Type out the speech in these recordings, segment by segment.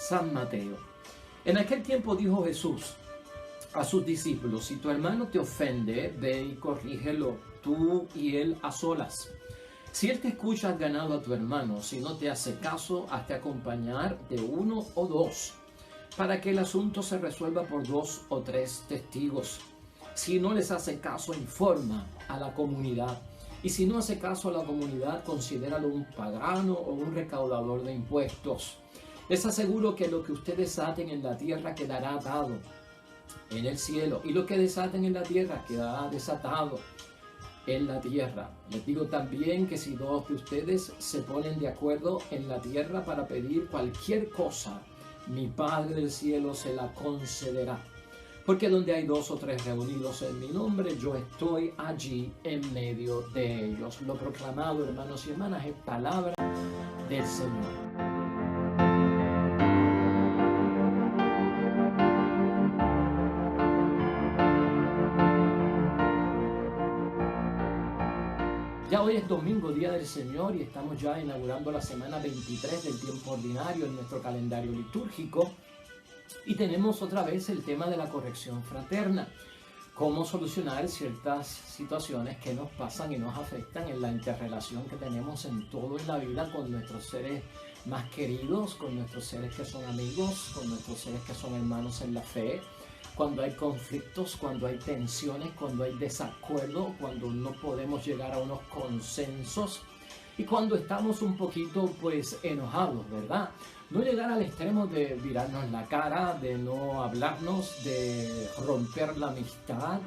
San Mateo. En aquel tiempo dijo Jesús a sus discípulos: si tu hermano te ofende, ve y corrígelo, tú y él a solas. Si él te escucha, has ganado a tu hermano. Si no te hace caso, hazte acompañar de uno o dos, para que el asunto se resuelva por 2 o 3 testigos. Si no les hace caso, informa a la comunidad. Y si no hace caso a la comunidad, considéralo un pagano o un recaudador de impuestos. Les aseguro que lo que ustedes aten en la tierra quedará atado en el cielo, y lo que desaten en la tierra quedará desatado en la tierra. Les digo también que si 2 de ustedes se ponen de acuerdo en la tierra para pedir cualquier cosa, mi Padre del cielo se la concederá. Porque donde hay 2 o 3 reunidos en mi nombre, yo estoy allí en medio de ellos. Lo proclamado, hermanos y hermanas, es palabra del Señor. Ya hoy es domingo, Día del Señor, y estamos ya inaugurando la semana 23 del tiempo ordinario en nuestro calendario litúrgico. Y tenemos otra vez el tema de la corrección fraterna. Cómo solucionar ciertas situaciones que nos pasan y nos afectan en la interrelación que tenemos en todo en la vida con nuestros seres más queridos, con nuestros seres que son amigos, con nuestros seres que son hermanos en la fe. Cuando hay conflictos, cuando hay tensiones, cuando hay desacuerdo, cuando no podemos llegar a unos consensos y cuando estamos un poquito pues enojados, ¿verdad? No llegar al extremo de virarnos la cara, de no hablarnos, de romper la amistad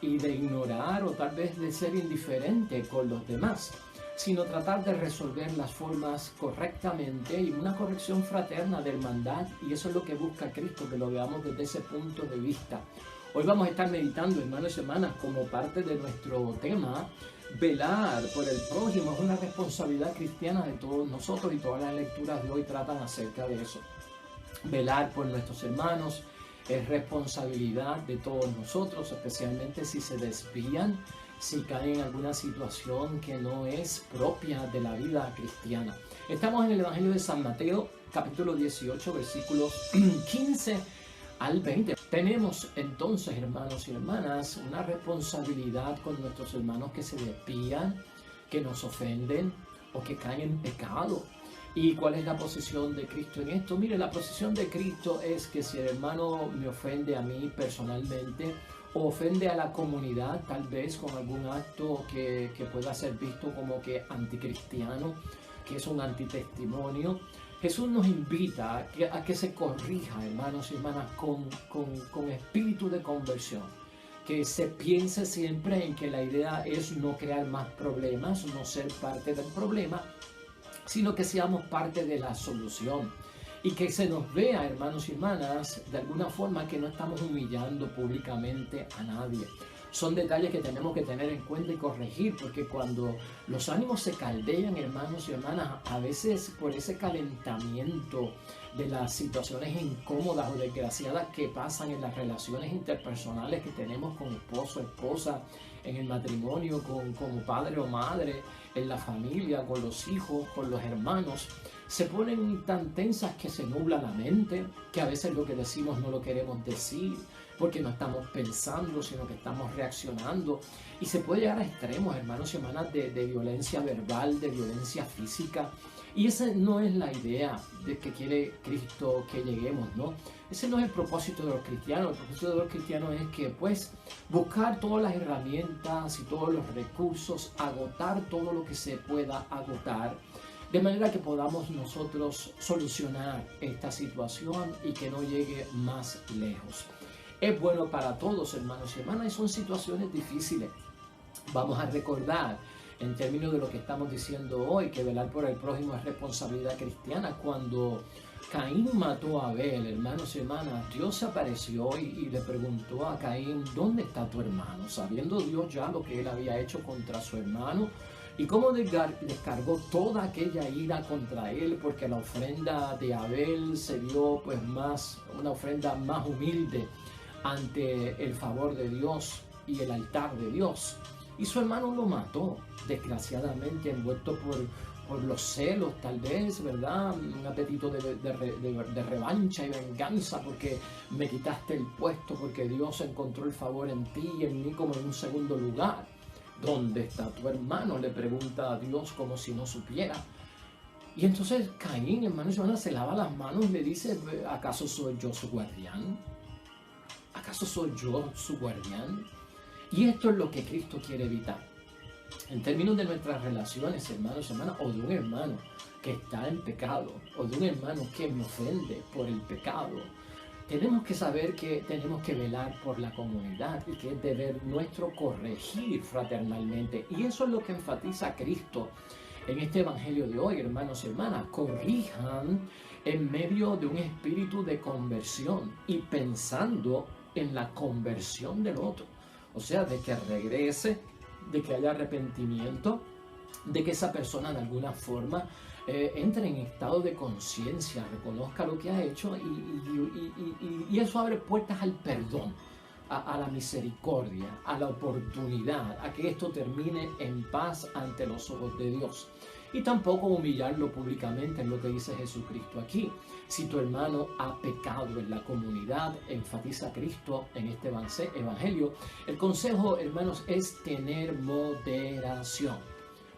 y de ignorar o tal vez de ser indiferente con los demás, sino tratar de resolver las formas correctamente y una corrección fraterna de hermandad, y eso es lo que busca Cristo, que lo veamos desde ese punto de vista. Hoy vamos a estar meditando, hermanos y hermanas, como parte de nuestro tema, velar por el prójimo es una responsabilidad cristiana de todos nosotros, y todas las lecturas de hoy tratan acerca de eso. Velar por nuestros hermanos es responsabilidad de todos nosotros, especialmente si se desvían, si caen en alguna situación que no es propia de la vida cristiana. Estamos en el Evangelio de San Mateo, capítulo 18, versículos 15 al 20. Tenemos entonces, hermanos y hermanas, una responsabilidad con nuestros hermanos que se desvían, que nos ofenden o que caen en pecado. ¿Y cuál es la posición de Cristo en esto? Mire, la posición de Cristo es que si el hermano me ofende a mí personalmente o ofende a la comunidad, tal vez con algún acto que pueda ser visto como que anticristiano, que es un antitestimonio, Jesús nos invita a que se corrija, hermanos y hermanas, con espíritu de conversión. Que se piense siempre en que la idea es no crear más problemas, no ser parte del problema, sino que seamos parte de la solución. Y que se nos vea, hermanos y hermanas, de alguna forma que no estamos humillando públicamente a nadie. Son detalles que tenemos que tener en cuenta y corregir, porque cuando los ánimos se caldean, hermanos y hermanas, a veces por ese calentamiento de las situaciones incómodas o desgraciadas que pasan en las relaciones interpersonales que tenemos con esposo, esposa, en el matrimonio, como padre o madre, en la familia, con los hijos, con los hermanos, se ponen tan tensas que se nubla la mente, que a veces lo que decimos no lo queremos decir, porque no estamos pensando, sino que estamos reaccionando. Y se puede llegar a extremos, hermanos y hermanas, de violencia verbal, de violencia física. Y esa no es la idea de que quiere Cristo que lleguemos, ¿no? Ese no es el propósito de los cristianos. El propósito de los cristianos es que, pues, buscar todas las herramientas y todos los recursos, agotar todo lo que se pueda agotar, de manera que podamos nosotros solucionar esta situación y que no llegue más lejos. Es bueno para todos, hermanos y hermanas, y son situaciones difíciles. Vamos a recordar, en términos de lo que estamos diciendo hoy, que velar por el prójimo es responsabilidad cristiana. Cuando Caín mató a Abel, hermanos y hermanas, Dios se apareció y le preguntó a Caín: ¿dónde está tu hermano? Sabiendo Dios ya lo que él había hecho contra su hermano, y cómo descargó toda aquella ira contra él, porque la ofrenda de Abel se dio pues una ofrenda más humilde ante el favor de Dios y el altar de Dios. y su hermano lo mató, desgraciadamente envuelto por los celos, tal vez, ¿verdad? Un apetito de revancha y venganza porque me quitaste el puesto, porque Dios encontró el favor en ti y en mí como en un segundo lugar. ¿Dónde está tu hermano?, le pregunta a Dios como si no supiera. Y entonces Caín, hermanos y hermanas, se lava las manos y le dice, ¿acaso soy yo su guardián? ¿Acaso soy yo su guardián? Y esto es lo que Cristo quiere evitar. En términos de nuestras relaciones, hermanos y hermanas, o de un hermano que está en pecado, o de un hermano que me ofende por el pecado, tenemos que saber que tenemos que velar por la comunidad y que es deber nuestro corregir fraternalmente. Y eso es lo que enfatiza Cristo en este evangelio de hoy, hermanos y hermanas. Corrijan en medio de un espíritu de conversión y pensando en la conversión del otro. O sea, de que regrese, de que haya arrepentimiento, de que esa persona de alguna forma entre en estado de conciencia, reconozca lo que ha hecho y eso abre puertas al perdón, a la misericordia, a la oportunidad, a que esto termine en paz ante los ojos de Dios. Y tampoco humillarlo públicamente, es lo que dice Jesucristo aquí. Si tu hermano ha pecado en la comunidad, enfatiza Cristo en este evangelio, el consejo, hermanos, es tener moderación.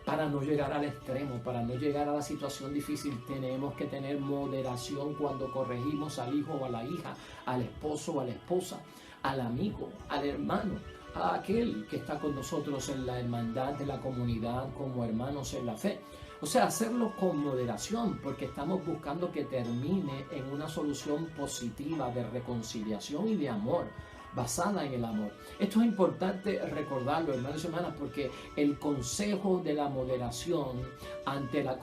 Para no llegar al extremo, para no llegar a la situación difícil, tenemos que tener moderación cuando corregimos al hijo o a la hija, al esposo o a la esposa, al amigo, al hermano, a aquel que está con nosotros en la hermandad de la comunidad como hermanos en la fe. O sea, hacerlo con moderación, porque estamos buscando que termine en una solución positiva de reconciliación y de amor, basada en el amor. Esto es importante recordarlo, hermanos y hermanas, porque el consejo de la moderación ante la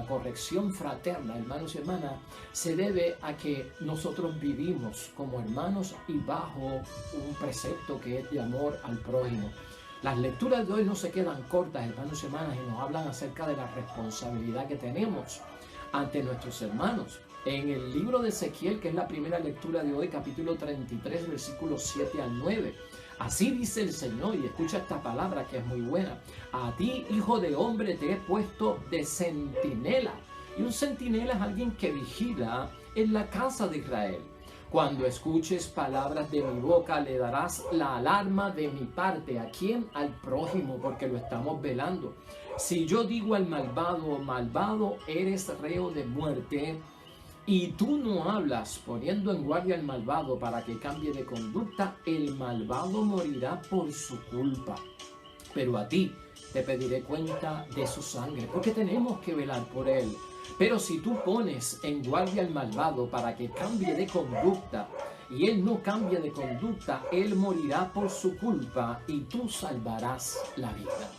corrección fraterna, hermanos y hermanas, se debe a que nosotros vivimos como hermanos y bajo un precepto que es de amor al prójimo. Las lecturas de hoy no se quedan cortas, hermanos y hermanas, y nos hablan acerca de la responsabilidad que tenemos ante nuestros hermanos. En el libro de Ezequiel, que es la primera lectura de hoy, capítulo 33, versículos 7 al 9. Así dice el Señor, y escucha esta palabra que es muy buena. A ti, hijo de hombre, te he puesto de centinela. Y un centinela es alguien que vigila en la casa de Israel. Cuando escuches palabras de mi boca, le darás la alarma de mi parte. ¿A quién? Al prójimo, porque lo estamos velando. Si yo digo al malvado, malvado, eres reo de muerte, y tú no hablas poniendo en guardia al malvado para que cambie de conducta, el malvado morirá por su culpa. Pero a ti te pediré cuenta de su sangre, porque tenemos que velar por él. Pero si tú pones en guardia al malvado para que cambie de conducta, y él no cambia de conducta, él morirá por su culpa y tú salvarás la vida.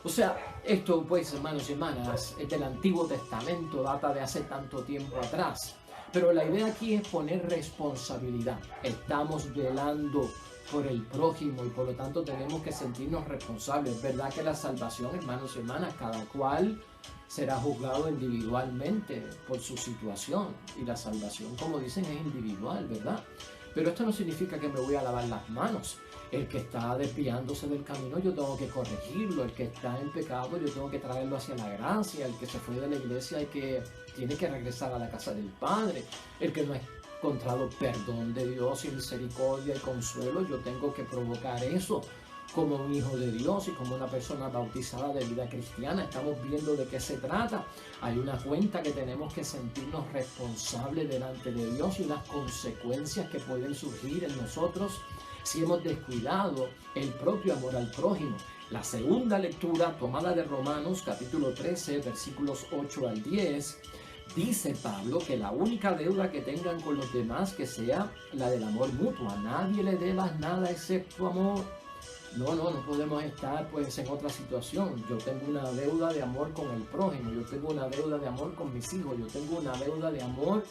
O sea, esto pues, hermanos y hermanas, es del Antiguo Testamento, data de hace tanto tiempo atrás. Pero la idea aquí es poner responsabilidad. Estamos velando por el prójimo y por lo tanto tenemos que sentirnos responsables. Es verdad que la salvación, hermanos y hermanas, cada cual será juzgado individualmente por su situación. Y la salvación, como dicen, es individual, ¿verdad? Pero esto no significa que me voy a lavar las manos. El que está desviándose del camino, yo tengo que corregirlo. El que está en pecado, yo tengo que traerlo hacia la gracia. El que se fue de la iglesia, tiene que regresar a la casa del Padre. El que no ha encontrado perdón de Dios y misericordia y consuelo, yo tengo que provocar eso como un hijo de Dios y como una persona bautizada de vida cristiana. Estamos viendo de qué se trata. Hay una cuenta que tenemos que sentirnos responsables delante de Dios y las consecuencias que pueden surgir en nosotros si hemos descuidado el propio amor al prójimo. La segunda lectura, tomada de Romanos, capítulo 13, versículos 8 al 10, dice Pablo que la única deuda que tengan con los demás que sea la del amor mutuo. A nadie le debas nada excepto amor. No podemos estar pues en otra situación. Yo tengo una deuda de amor con el prójimo, yo tengo una deuda de amor con mis hijos, yo tengo una deuda de amor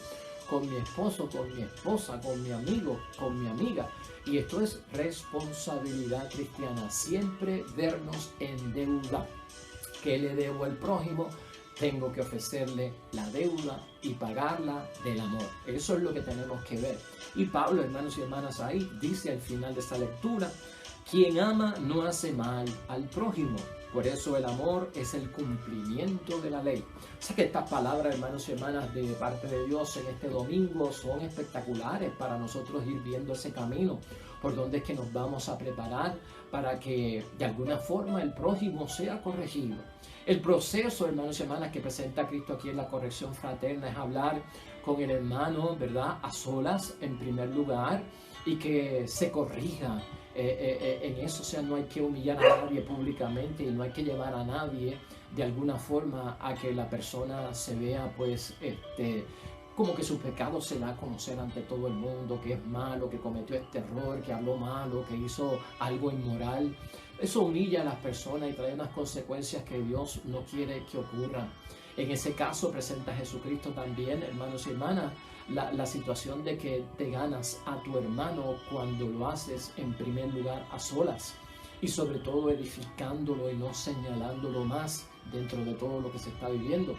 con mi esposo, con mi esposa, con mi amigo, con mi amiga. Y esto es responsabilidad cristiana, siempre vernos en deuda. ¿Qué le debo al prójimo? Tengo que ofrecerle la deuda y pagarla del amor. Eso es lo que tenemos que ver. Y Pablo, hermanos y hermanas, ahí dice al final de esta lectura Quien ama no hace mal al prójimo. Por eso el amor es el cumplimiento de la ley. O sea que estas palabras, hermanos y hermanas, de parte de Dios en este domingo son espectaculares para nosotros ir viendo ese camino por donde es que nos vamos a preparar para que de alguna forma el prójimo sea corregido. El proceso, hermanos y hermanas, que presenta Cristo aquí en la corrección fraterna es hablar con el hermano, ¿verdad?, a solas en primer lugar, y que se corrija en eso. O sea, no hay que humillar a nadie públicamente y no hay que llevar a nadie de alguna forma a que la persona se vea pues como que su pecado se da a conocer ante todo el mundo, que es malo, que cometió este error, que habló malo, que hizo algo inmoral. Eso humilla a las personas y trae unas consecuencias que Dios no quiere que ocurran. En ese caso presenta Jesucristo también, hermanos y hermanas, la situación de que te ganas a tu hermano cuando lo haces en primer lugar a solas y sobre todo edificándolo y no señalándolo más dentro de todo lo que se está viviendo.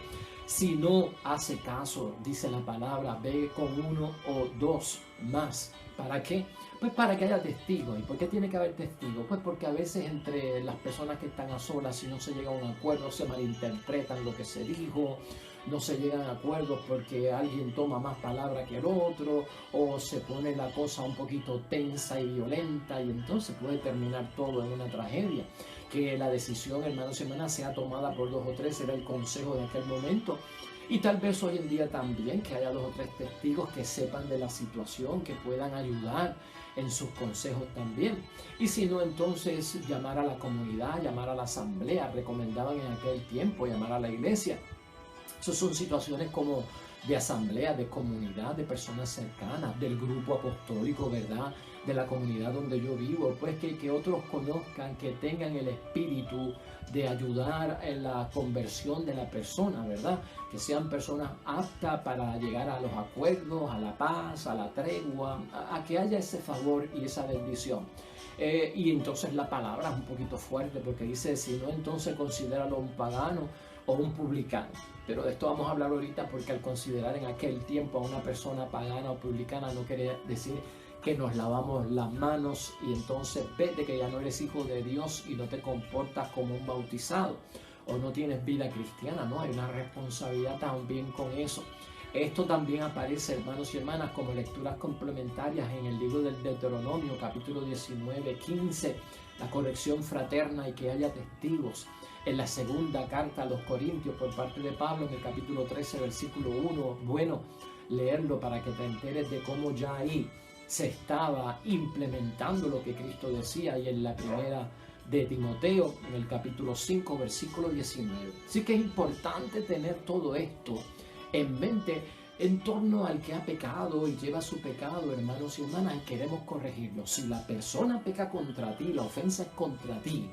Si no hace caso, dice la palabra, ve con uno o dos más. ¿Para qué? Pues para que haya testigos. ¿Y por qué tiene que haber testigos? Pues porque a veces entre las personas que están a solas, si no se llega a un acuerdo, se malinterpretan lo que se dijo, no se llegan a acuerdos porque alguien toma más palabra que el otro, o se pone la cosa un poquito tensa y violenta, y entonces puede terminar todo en una tragedia. Que la decisión, hermanos y hermanas, sea tomada por dos o tres, era el consejo de aquel momento. Y tal vez hoy en día también que haya dos o tres testigos que sepan de la situación, que puedan ayudar en sus consejos también. Y si no, entonces llamar a la comunidad, llamar a la asamblea, recomendaban en aquel tiempo llamar a la iglesia. Esas son situaciones como de asamblea, de comunidad, de personas cercanas, del grupo apostólico, ¿verdad?, de la comunidad donde yo vivo, pues que otros conozcan, que tengan el espíritu de ayudar en la conversión de la persona, ¿verdad? Que sean personas aptas para llegar a los acuerdos, a la paz, a la tregua, a que haya ese favor y esa bendición. Y entonces la palabra es un poquito fuerte porque dice, si no, entonces considéralo un pagano o un publicano. Pero de esto vamos a hablar ahorita, porque al considerar en aquel tiempo a una persona pagana o publicana no quiere decir que nos lavamos las manos y entonces ves de que ya no eres hijo de Dios y no te comportas como un bautizado o no tienes vida cristiana. No, hay una responsabilidad también con eso. Esto también aparece, hermanos y hermanas, como lecturas complementarias en el libro del Deuteronomio, capítulo 19, 15, la corrección fraterna y que haya testigos. En la segunda carta a los Corintios por parte de Pablo, en el capítulo 13, versículo 1, bueno, leerlo para que te enteres de cómo ya ahí se estaba implementando lo que Cristo decía, y en la primera de Timoteo, en el capítulo 5, versículo 19. Así que es importante tener todo esto en mente en torno al que ha pecado y lleva su pecado, hermanos y hermanas, y queremos corregirlo. Si la persona peca contra ti, la ofensa es contra ti,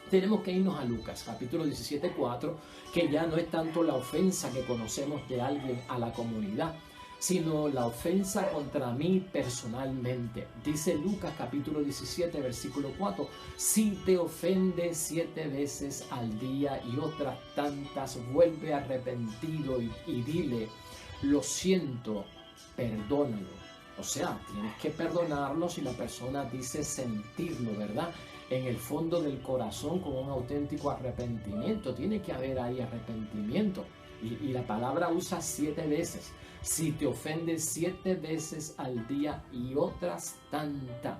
tenemos que irnos a Lucas, capítulo 17, 4, que ya no es tanto la ofensa que conocemos de alguien a la comunidad, sino la ofensa contra mí personalmente. Dice Lucas capítulo 17, versículo 4, si te ofende 7 veces al día y otras tantas, vuelve arrepentido y dile, lo siento, perdónalo. O sea, tienes que perdonarlo si la persona dice sentirlo, ¿verdad? En el fondo del corazón, con un auténtico arrepentimiento. Tiene que haber ahí arrepentimiento. Y la palabra usa 7 veces. Si te ofende 7 veces al día y otras tantas,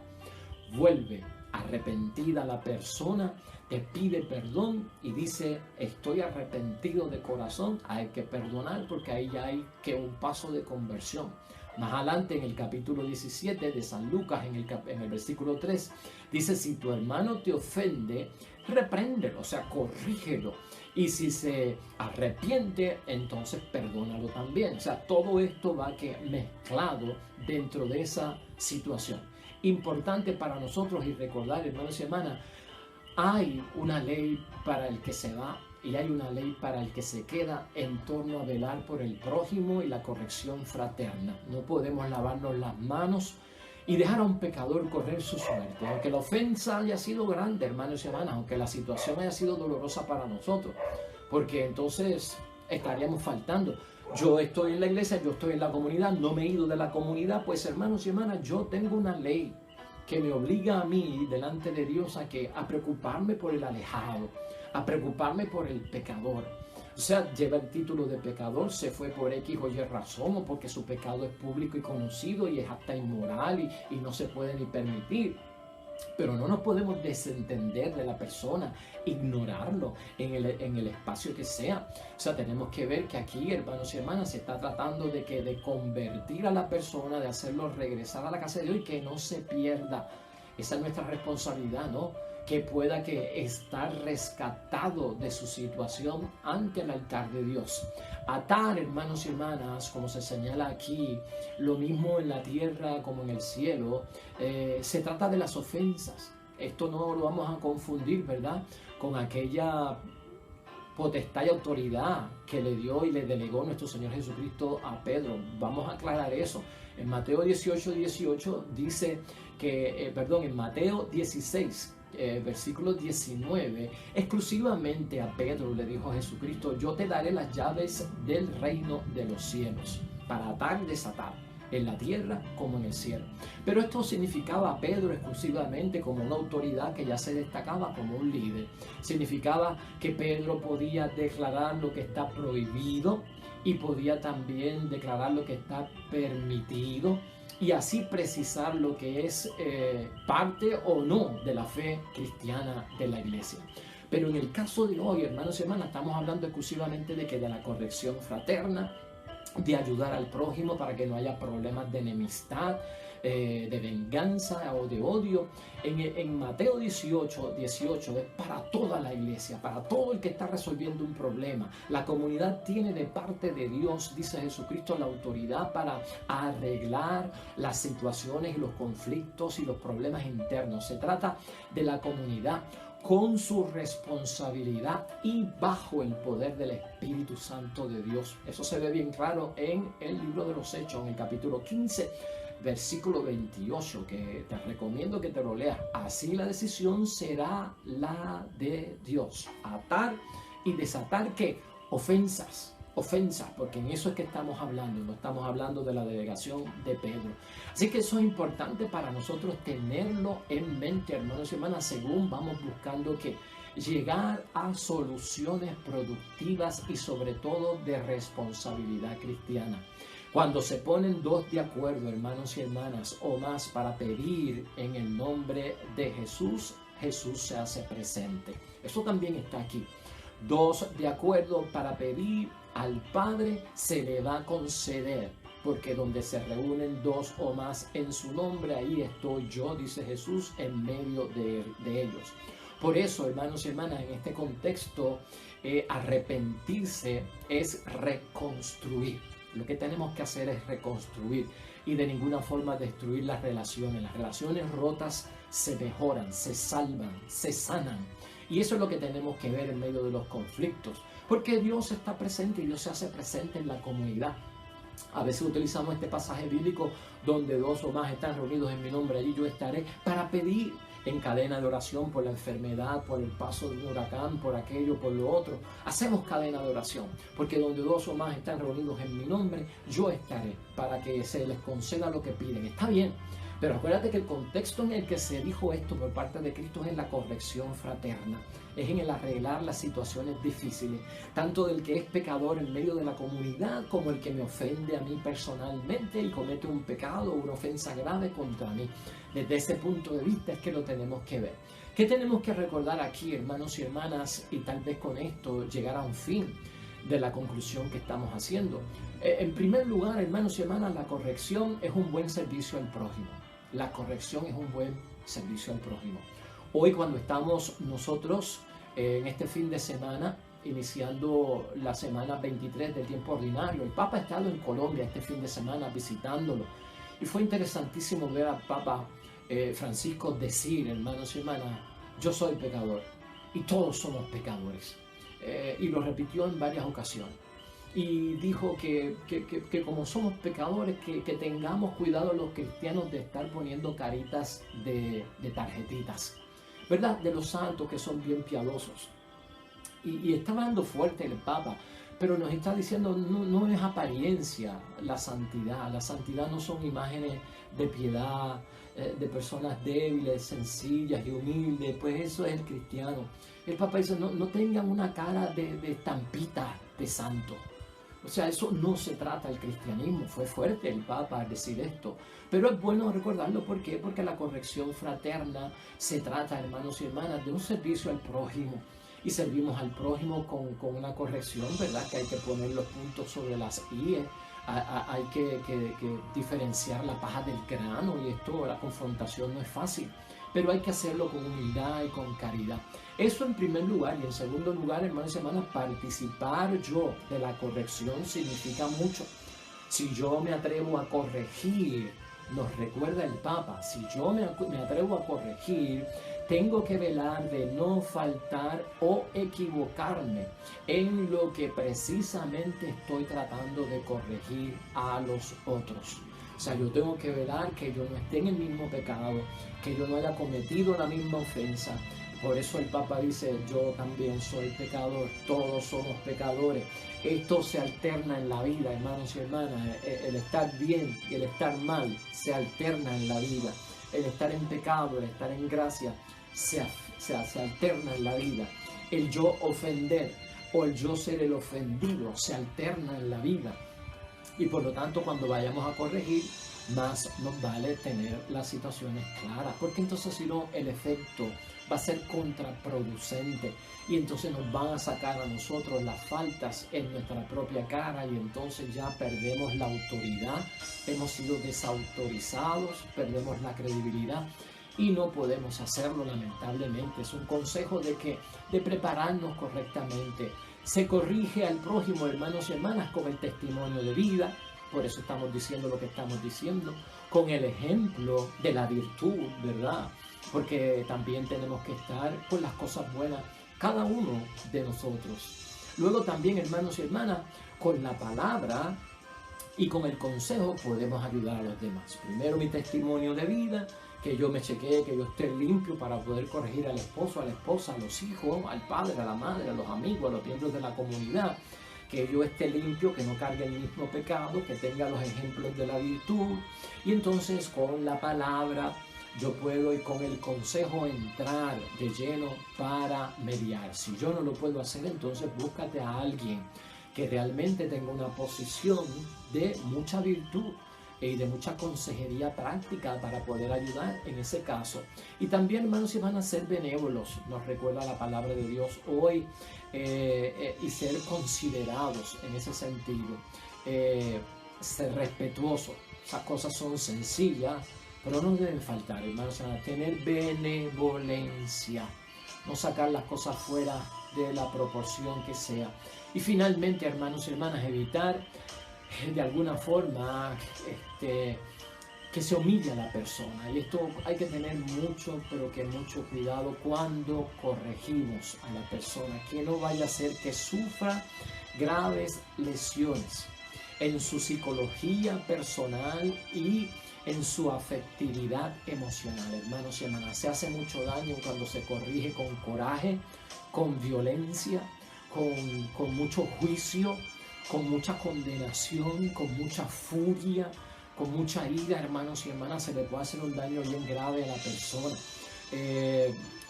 vuelve arrepentida la persona, te pide perdón y dice, estoy arrepentido de corazón. Hay que perdonar porque ahí ya hay que un paso de conversión. Más adelante en el capítulo 17 de San Lucas, en el versículo 3, dice, si tu hermano te ofende, repréndelo, o sea, corrígelo. Y si se arrepiente, entonces perdónalo también. O sea, todo esto va mezclado dentro de esa situación. Importante para nosotros y recordar, hermanos y hermanas, hay una ley para el que se va y hay una ley para el que se queda en torno a velar por el prójimo y la corrección fraterna. No podemos lavarnos las manos y dejar a un pecador correr su suerte, aunque la ofensa haya sido grande, hermanos y hermanas, aunque la situación haya sido dolorosa para nosotros, porque entonces estaríamos faltando. Yo estoy en la iglesia, yo estoy en la comunidad, no me he ido de la comunidad, pues hermanos y hermanas, yo tengo una ley que me obliga a mí delante de Dios a preocuparme por el alejado, a preocuparme por el pecador. O sea, lleva el título de pecador, se fue por X o Y razón, o porque su pecado es público y conocido y es hasta inmoral y no se puede ni permitir. Pero no nos podemos desentender de la persona, ignorarlo en el espacio que sea. O sea, tenemos que ver que aquí, hermanos y hermanas, se está tratando de convertir a la persona, de hacerlo regresar a la casa de Dios y que no se pierda. Esa es nuestra responsabilidad, ¿no? Que pueda estar rescatado de su situación ante el altar de Dios. Atar, hermanos y hermanas, como se señala aquí, lo mismo en la tierra como en el cielo, se trata de las ofensas. Esto no lo vamos a confundir, ¿verdad?, con aquella potestad y autoridad que le dio y le delegó nuestro Señor Jesucristo a Pedro. Vamos a aclarar eso. En Mateo 18 dice que, en Mateo 16, versículo 19, exclusivamente a Pedro le dijo Jesucristo: yo te daré las llaves del reino de los cielos, para atar y desatar, en la tierra como en el cielo. Pero esto significaba a Pedro exclusivamente como una autoridad que ya se destacaba como un líder. Significaba que Pedro podía declarar lo que está prohibido y podía también declarar lo que está permitido, y así precisar lo que es parte o no de la fe cristiana de la iglesia. Pero en el caso de hoy, hermanos y hermanas, estamos hablando exclusivamente de la corrección fraterna, de ayudar al prójimo para que no haya problemas de enemistad, de venganza o de odio. En Mateo 18 es para toda la iglesia, para todo el que está resolviendo un problema. La comunidad tiene de parte de Dios, dice Jesucristo, la autoridad para arreglar las situaciones y los conflictos y los problemas internos. Se trata de la comunidad con su responsabilidad y bajo el poder del Espíritu Santo de Dios. Eso se ve bien claro en el libro de los Hechos, en el capítulo 15, versículo 28, que te recomiendo que te lo leas. Así la decisión será la de Dios: atar y desatar, ¿qué? Ofensas, porque en eso es que estamos hablando, no estamos hablando de la delegación de Pedro. Así que eso es importante para nosotros tenerlo en mente, hermanos y hermanas, según vamos buscando llegar a soluciones productivas y sobre todo de responsabilidad cristiana. Cuando se ponen dos de acuerdo, hermanos y hermanas, o más para pedir en el nombre de Jesús, Jesús se hace presente. Eso también está aquí. Dos de acuerdo para pedir al Padre, se le va a conceder, porque donde se reúnen dos o más en su nombre, ahí estoy yo, dice Jesús, en medio de ellos. Por eso, hermanos y hermanas, en este contexto, arrepentirse es reconstruir. Lo que tenemos que hacer es reconstruir y de ninguna forma destruir las relaciones. Las relaciones rotas se mejoran, se salvan, se sanan. Y eso es lo que tenemos que ver en medio de los conflictos, porque Dios está presente y Dios se hace presente en la comunidad. A veces utilizamos este pasaje bíblico donde dos o más están reunidos en mi nombre, allí yo estaré, para pedir en cadena de oración por la enfermedad, por el paso de un huracán, por aquello, por lo otro. Hacemos cadena de oración, porque donde dos o más están reunidos en mi nombre, yo estaré, para que se les conceda lo que piden. Está bien, pero acuérdate que el contexto en el que se dijo esto por parte de Cristo es en la corrección fraterna, es en el arreglar las situaciones difíciles, tanto del que es pecador en medio de la comunidad como el que me ofende a mí personalmente y comete un pecado o una ofensa grave contra mí. Desde ese punto de vista es que lo tenemos que ver. ¿Qué tenemos que recordar aquí, hermanos y hermanas? Y tal vez con esto llegar a un fin de la conclusión que estamos haciendo. En primer lugar, hermanos y hermanas, la corrección es un buen servicio al prójimo. La corrección es un buen servicio al prójimo. Hoy, cuando estamos nosotros en este fin de semana, iniciando la semana 23 del tiempo ordinario, el Papa ha estado en Colombia este fin de semana visitándolo. Y fue interesantísimo ver al Papa Francisco decir, hermanos y hermanas, yo soy pecador y todos somos pecadores. Y lo repitió en varias ocasiones. Y dijo que como somos pecadores, que tengamos cuidado los cristianos de estar poniendo caritas de tarjetitas, ¿verdad? De los santos que son bien piadosos. Y está hablando fuerte el Papa, Pero nos está diciendo, no es apariencia la santidad. La santidad no son imágenes de piedad, de personas débiles, sencillas y humildes. Pues eso es el cristiano. El Papa dice, no tengan una cara de estampita de santo. O sea, eso no se trata del cristianismo. Fue fuerte el Papa al decir esto. Pero es bueno recordarlo. ¿Por qué? Porque la corrección fraterna se trata, hermanos y hermanas, de un servicio al prójimo. Y servimos al prójimo con una corrección, ¿verdad? Que hay que poner los puntos sobre las íes. Hay que diferenciar la paja del grano. Y esto, la confrontación no es fácil. Pero hay que hacerlo con humildad y con caridad. Eso en primer lugar. Y en segundo lugar, hermanos y hermanas, participar yo de la corrección significa mucho. Si yo me atrevo a corregir, nos recuerda el Papa, si yo me atrevo a corregir, tengo que velar de no faltar o equivocarme en lo que precisamente estoy tratando de corregir a los otros. O sea, yo tengo que velar que yo no esté en el mismo pecado, que yo no haya cometido la misma ofensa. Por eso el Papa dice, yo también soy pecador, todos somos pecadores. Esto se alterna en la vida, hermanos y hermanas. El estar bien y el estar mal se alterna en la vida. El estar en pecado, el estar en gracia, se alterna en la vida. El yo ofender o el yo ser el ofendido se alterna en la vida. Y por lo tanto, cuando vayamos a corregir, más nos vale tener las situaciones claras, porque entonces si no, el efecto va a ser contraproducente y entonces nos van a sacar a nosotros las faltas en nuestra propia cara y entonces ya perdemos la autoridad, hemos sido desautorizados, perdemos la credibilidad y no podemos hacerlo, lamentablemente. Es un consejo de prepararnos correctamente. Se corrige al prójimo, hermanos y hermanas, con el testimonio de vida. Por eso estamos diciendo lo que estamos diciendo, con el ejemplo de la virtud, ¿verdad? Porque también tenemos que estar con las cosas buenas, cada uno de nosotros. Luego también, hermanos y hermanas, con la palabra y con el consejo podemos ayudar a los demás. Primero mi testimonio de vida, que yo me chequee, que yo esté limpio para poder corregir al esposo, a la esposa, a los hijos, al padre, a la madre, a los amigos, a los miembros de la comunidad. Que yo esté limpio, que no cargue el mismo pecado, que tenga los ejemplos de la virtud. Y entonces con la palabra yo puedo y con el consejo entrar de lleno para mediar. Si yo no lo puedo hacer, entonces búscate a alguien que realmente tenga una posición de mucha virtud y de mucha consejería práctica para poder ayudar en ese caso. Y también, hermanos, si van a ser benévolos, nos recuerda la palabra de Dios hoy, y ser considerados en ese sentido, ser respetuosos. Esas cosas son sencillas, pero no deben faltar, hermanos, a tener benevolencia, no sacar las cosas fuera de la proporción que sea. Y finalmente, hermanos y hermanas, evitar de alguna forma que se humille a la persona. Y esto hay que tener mucho, pero que mucho cuidado cuando corregimos a la persona, que no vaya a ser que sufra graves lesiones en su psicología personal y en su afectividad emocional. Hermanos y hermanas, se hace mucho daño cuando se corrige con coraje, con violencia, con mucho juicio, con mucha condenación, con mucha furia, con mucha ira, hermanos y hermanas. Se le puede hacer un daño bien grave a la persona.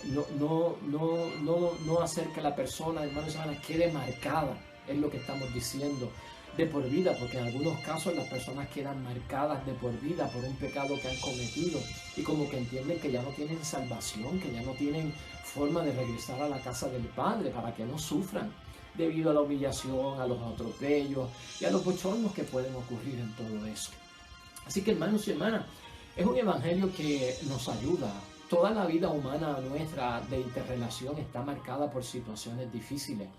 No hacer que la persona, hermanos y hermanas, quede marcada, es lo que estamos diciendo, de por vida, porque en algunos casos las personas quedan marcadas de por vida por un pecado que han cometido y como que entienden que ya no tienen salvación, que ya no tienen forma de regresar a la casa del Padre para que no sufran debido a la humillación, a los atropellos y a los bochornos que pueden ocurrir en todo eso. Así que, hermanos y hermanas, es un evangelio que nos ayuda. Toda la vida humana nuestra de interrelación está marcada por situaciones difíciles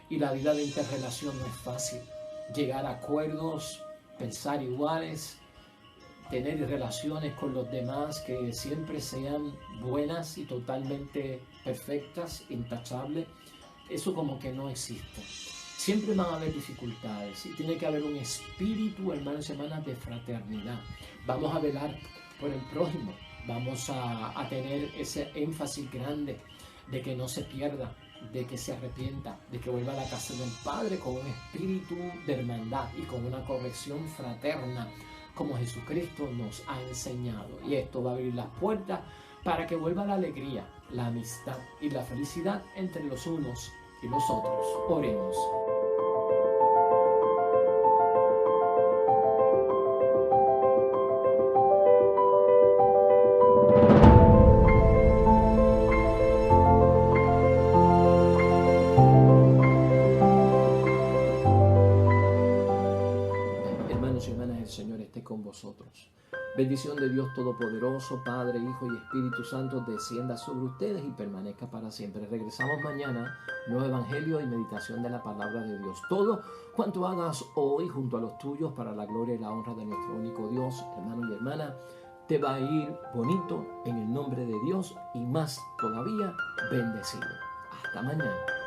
y la vida de interrelación no es fácil. Llegar a acuerdos, pensar iguales, tener relaciones con los demás que siempre sean buenas y totalmente perfectas, intachables, eso como que no existe. Siempre van a haber dificultades y tiene que haber un espíritu, hermanos y hermanas, de fraternidad. Vamos a velar por el prójimo, vamos a tener ese énfasis grande de que no se pierda, de que se arrepienta, de que vuelva a la casa del Padre con un espíritu de hermandad y con una corrección fraterna, como Jesucristo nos ha enseñado. Y esto va a abrir las puertas para que vuelva la alegría, la amistad y la felicidad entre los unos y los otros. Oremos. Hermanos y hermanas, el Señor esté con vosotros. Bendición de Dios Todopoderoso, Padre, Hijo y Espíritu Santo, descienda sobre ustedes y permanezca para siempre. Regresamos mañana, nuevo Evangelio y meditación de la palabra de Dios. Todo cuanto hagas hoy junto a los tuyos para la gloria y la honra de nuestro único Dios, hermano y hermana, te va a ir bonito en el nombre de Dios y más todavía bendecido. Hasta mañana.